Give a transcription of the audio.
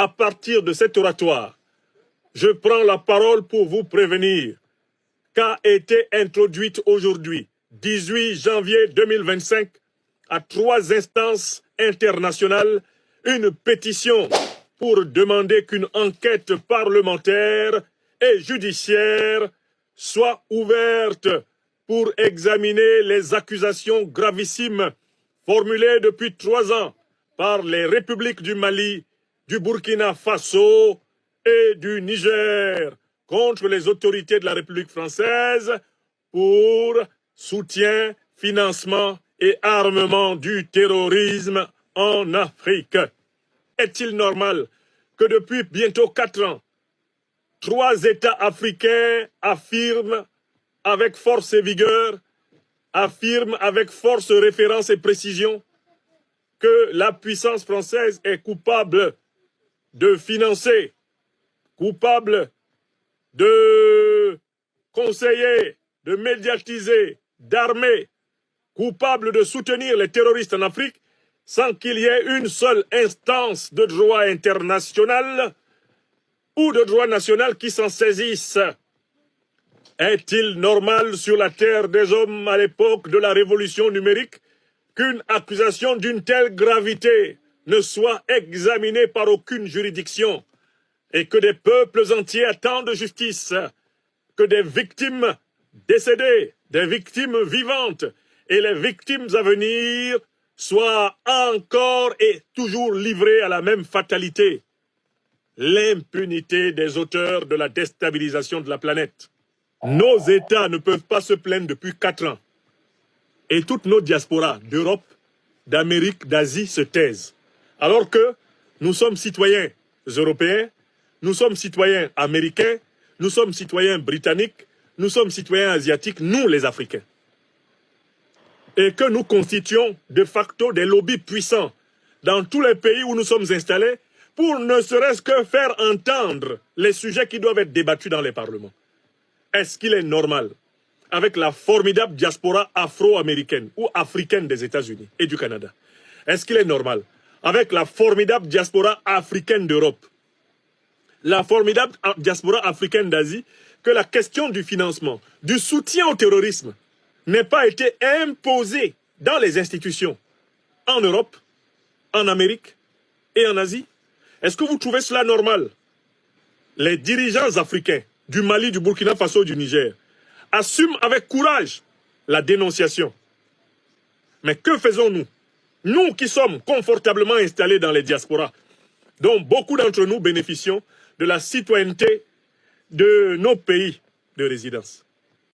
à partir de cet oratoire, je prends la parole pour vous prévenir qu'a été introduite aujourd'hui, 18 janvier 2025, à 3 instances internationales, une pétition pour demander qu'une enquête parlementaire et judiciaire soit ouverte pour examiner les accusations gravissimes formulées depuis 3 ans par les républiques du Mali, du Burkina Faso et du Niger contre les autorités de la République française pour soutien, financement et armement du terrorisme en Afrique. Est-il normal que depuis bientôt 4 ans, 3 États africains affirment avec force et vigueur, affirment avec force, référence et précision que la puissance française est coupable de financer, coupable de conseiller, de médiatiser, d'armer, coupable de soutenir les terroristes en Afrique sans qu'il y ait une seule instance de droit international ou de droit national qui s'en saisisse. Est-il normal sur la terre des hommes à l'époque de la révolution numérique qu'une accusation d'une telle gravité ne soit examinée par aucune juridiction et que des peuples entiers attendent justice, que des victimes décédées, des victimes vivantes et les victimes à venir soient encore et toujours livrées à la même fatalité, l'impunité des auteurs de la déstabilisation de la planète. Nos États ne peuvent pas se plaindre depuis 4 ans. Et toutes nos diasporas d'Europe, d'Amérique, d'Asie se taisent. Alors que nous sommes citoyens européens, nous sommes citoyens américains, nous sommes citoyens britanniques, nous sommes citoyens asiatiques, nous les Africains. Et que nous constituons de facto des lobbies puissants dans tous les pays où nous sommes installés pour ne serait-ce que faire entendre les sujets qui doivent être débattus dans les parlements. Est-ce qu'il est normal, avec la formidable diaspora afro-américaine ou africaine des États-Unis et du Canada, est-ce qu'il est normal, avec la formidable diaspora africaine d'Europe, la formidable diaspora africaine d'Asie, que la question du financement, du soutien au terrorisme n'ait pas été imposée dans les institutions en Europe, en Amérique et en Asie? Est-ce que vous trouvez cela normal? Les dirigeants africains du Mali, du Burkina Faso, du Niger assument avec courage la dénonciation. Mais que faisons-nous? Nous qui sommes confortablement installés dans les diasporas, dont beaucoup d'entre nous bénéficions de la citoyenneté de nos pays de résidence.